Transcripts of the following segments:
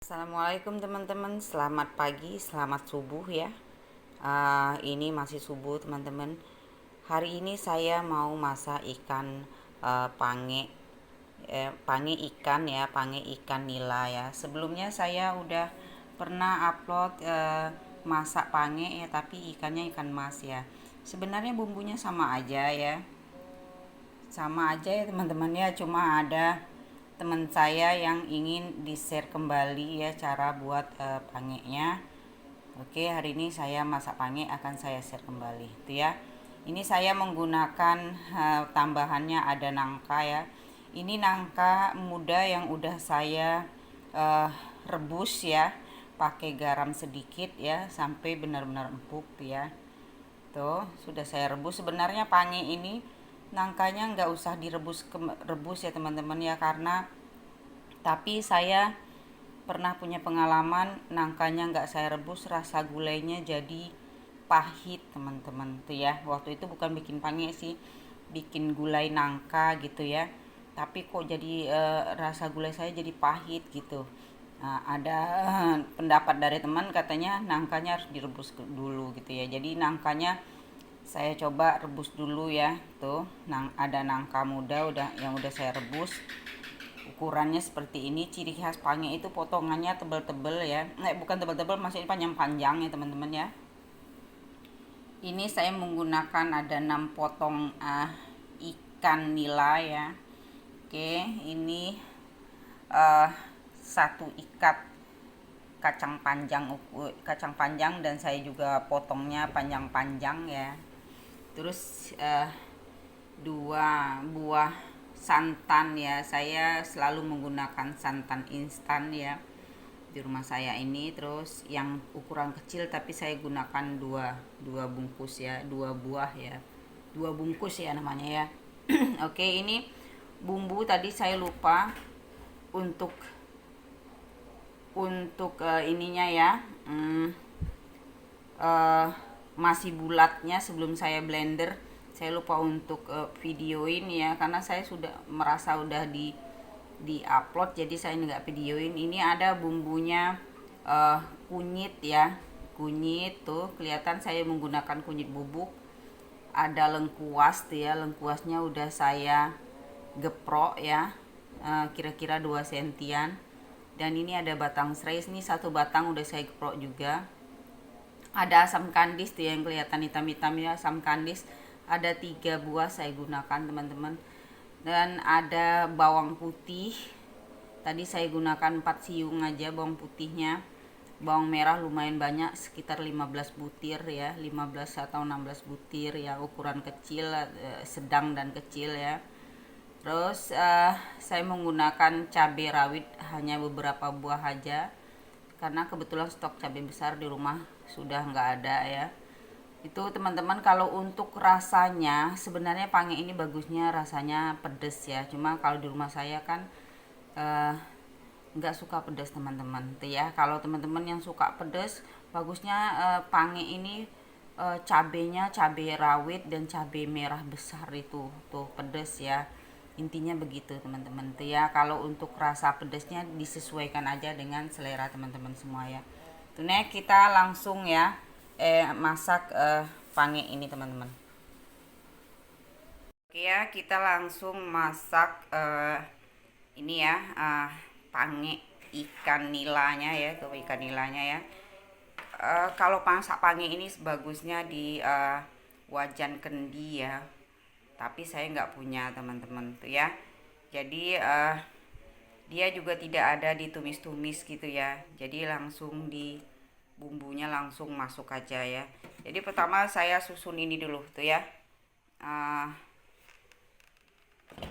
Assalamualaikum teman-teman, selamat pagi, selamat subuh ya. Ini masih subuh teman-teman. Hari ini saya mau masak ikan pange, pange ikan ya, pange ikan nila ya. Sebelumnya saya udah pernah upload masak pange ya, tapi ikannya ikan mas ya. Sebenarnya bumbunya sama aja ya teman-teman ya, cuma ada teman saya yang ingin di-share kembali ya cara buat pangenya. Oke, hari ini saya masak pange akan saya share kembali itu ya. Ini saya menggunakan tambahannya ada nangka ya. Ini nangka muda yang udah saya rebus ya, pakai garam sedikit ya sampai benar-benar empuk ya. Tuh, sudah saya rebus. Sebenarnya pange ini nangkanya nggak usah rebus ya teman-teman ya, karena tapi saya pernah punya pengalaman nangkanya nggak saya rebus, rasa gulainya jadi pahit teman-teman tuh ya. Waktu itu bukan bikin pange sih, bikin gulai nangka gitu ya, tapi kok jadi rasa gulai saya jadi pahit gitu. Nah, ada pendapat dari teman katanya nangkanya harus direbus dulu gitu ya. Jadi nangkanya saya coba rebus dulu ya. Tuh, ada nangka muda udah saya rebus. Ukurannya seperti ini. Ciri khas pange itu potongannya tebal-tebal ya. Bukan tebal-tebal, maksudnya panjang-panjang ya teman-teman ya. Ini saya menggunakan ada 6 potong ikan nila ya. Oke, ini uh, satu ikat kacang panjang dan saya juga potongnya panjang-panjang ya. Terus dua buah santan ya, saya selalu menggunakan santan instan ya di rumah saya ini. Terus yang ukuran kecil tapi saya gunakan dua bungkus ya, dua buah ya, dua bungkus ya namanya ya. Oke, ini bumbu tadi saya lupa untuk ininya ya, uh, masih bulatnya sebelum saya blender. Saya lupa untuk videoin ya, karena saya sudah merasa udah di upload, jadi saya nggak videoin. Ini ada bumbunya, kunyit ya, kunyit tuh kelihatan saya menggunakan kunyit bubuk. Ada lengkuas tuh ya, lengkuasnya udah saya geprok ya, kira-kira 2 sentian. Dan ini ada batang serai, ini satu batang udah saya geprok juga. Ada asam kandis tuh yang kelihatan hitam-hitam ya, asam kandis ada 3 buah saya gunakan teman-teman. Dan ada bawang putih, tadi saya gunakan 4 siung aja bawang putihnya. Bawang merah lumayan banyak, sekitar 15 butir ya, 15 atau 16 butir ya, ukuran kecil, sedang dan kecil ya. Terus saya menggunakan cabai rawit hanya beberapa buah aja, karena kebetulan stok cabai besar di rumah sudah nggak ada ya. Itu teman-teman, kalau untuk rasanya sebenarnya pange ini bagusnya rasanya pedes ya, cuma kalau di rumah saya kan nggak suka pedas teman-teman tuh ya. Kalau teman-teman yang suka pedas, bagusnya pange ini cabenya cabai rawit dan cabai merah besar itu tuh pedes ya. Intinya begitu teman-teman tuh ya. Kalau untuk rasa pedasnya disesuaikan aja dengan selera teman-teman semua ya. Tuh nih kita langsung ya masak pange ini teman-teman. Oke ya, kita langsung masak ini ya, pange ikan nilanya ya, tuh ikan nilanya ya. Kalau masak pange ini bagusnya di wajan kendi ya, tapi saya nggak punya teman-teman tuh ya. Jadi dia juga tidak ada ditumis-tumis gitu ya, jadi langsung di bumbunya langsung masuk aja ya. Jadi pertama saya susun ini dulu tuh ya, uh,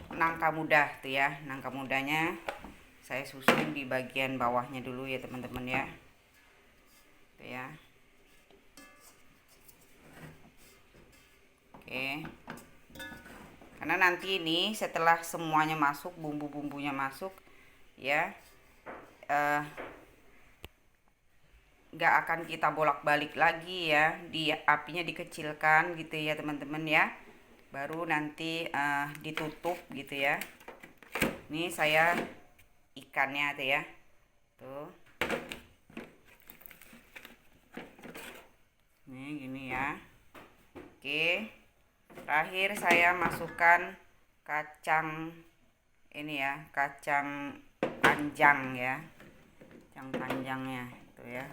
nangka muda tuh ya, nangka mudanya saya susun di bagian bawahnya dulu ya teman-teman ya, tuh ya. Oke, karena nanti ini setelah semuanya masuk, bumbu-bumbunya masuk ya, nggak akan kita bolak-balik lagi ya, di apinya dikecilkan gitu ya teman-teman ya, baru nanti ditutup gitu ya. Ini saya ikannya tuh ya, tuh Oke, terakhir saya masukkan kacang ini ya, kacang panjang ya, kacang panjangnya itu ya.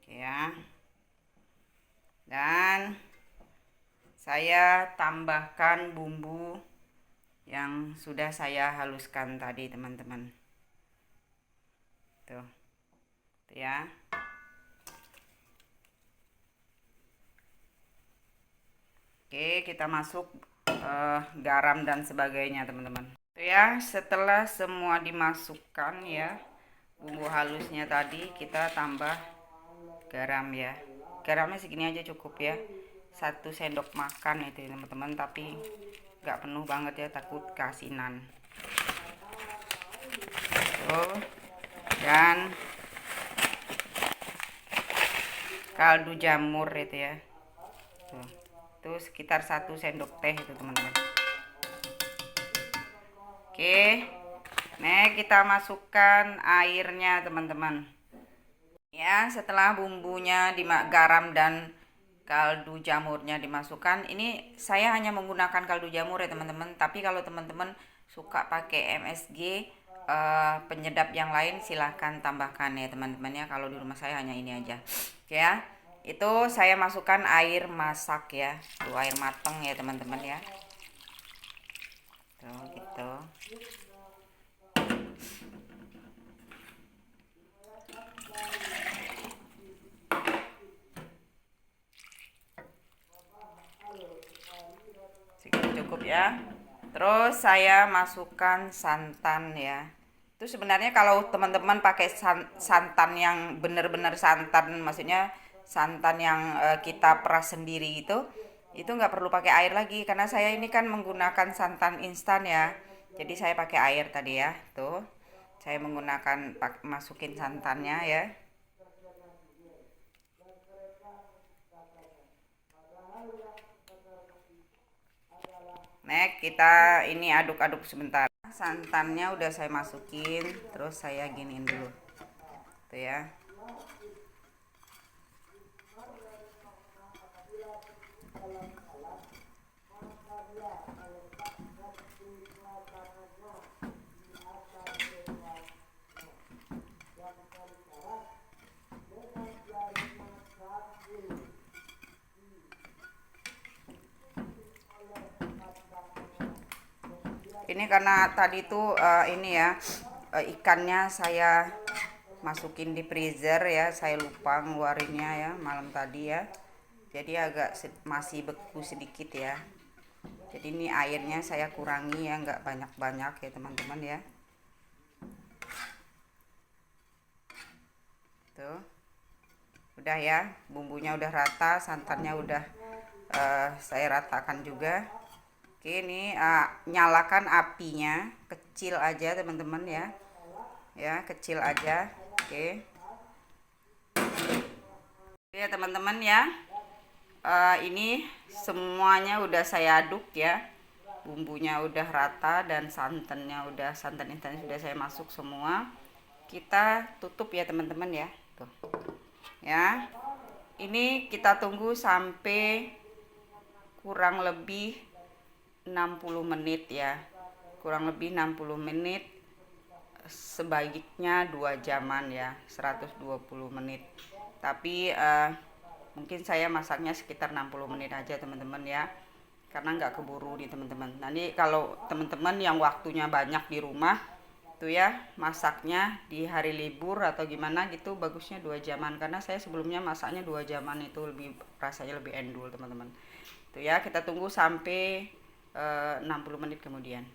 Oke ya, dan saya tambahkan bumbu yang sudah saya haluskan tadi teman-teman. Tuh ya. Oke, kita masuk garam dan sebagainya teman-teman. Tuh ya, setelah semua dimasukkan ya, bumbu halusnya tadi, kita tambah garam ya. Garamnya segini aja cukup ya, 1 sendok makan itu teman-teman, tapi nggak penuh banget ya, takut keasinan. Tuh, dan kaldu jamur itu ya, tuh, itu sekitar 1 sendok teh itu teman-teman. Oke, nah kita masukkan airnya teman-teman ya. Setelah bumbunya, garam dan kaldu jamurnya dimasukkan, ini saya hanya menggunakan kaldu jamur ya teman-teman, tapi kalau teman-teman suka pakai MSG penyedap yang lain silahkan tambahkan ya teman-teman ya. Kalau di rumah saya hanya ini aja. Oke ya, itu saya masukkan air masak ya, tuh air mateng ya teman-teman ya, tuh gitu. Cukup ya. Terus saya masukkan santan ya. Itu sebenarnya kalau teman-teman pakai santan yang benar-benar santan, maksudnya santan yang kita peras sendiri itu nggak perlu pakai air lagi, karena saya ini kan menggunakan santan instan ya. Jadi saya pakai air tadi ya. Tuh, saya menggunakan masukin santannya ya. Nek, kita ini aduk-aduk sebentar. Santannya udah saya masukin, terus saya giniin dulu. Tuh ya. Ini karena tadi tuh ini ya, ikannya saya masukin di freezer ya, saya lupa ngeluarinnya ya malam tadi ya, jadi agak masih beku sedikit ya. Jadi ini airnya saya kurangi ya, nggak banyak-banyak ya teman-teman ya. Tuh udah ya, bumbunya udah rata, santannya udah saya ratakan juga. Oke, ini nyalakan apinya kecil aja teman-teman ya, kecil aja. Oke ya teman-teman ya, ini semuanya udah saya aduk ya, bumbunya udah rata dan santan instannya sudah saya masuk semua. Kita tutup ya teman-teman ya, tuh ya. Ini kita tunggu sampai kurang lebih 60 menit ya, kurang lebih 60 menit, sebaiknya 2 jaman ya, 120 menit, tapi mungkin saya masaknya sekitar 60 menit aja teman-teman ya, karena nggak keburu nih teman-teman. Nanti kalau teman-teman yang waktunya banyak di rumah tuh ya, masaknya di hari libur atau gimana gitu, bagusnya 2 jaman, karena saya sebelumnya masaknya 2 jaman itu lebih rasanya lebih endul teman-teman. Tuh ya, kita tunggu sampai 60 menit kemudian.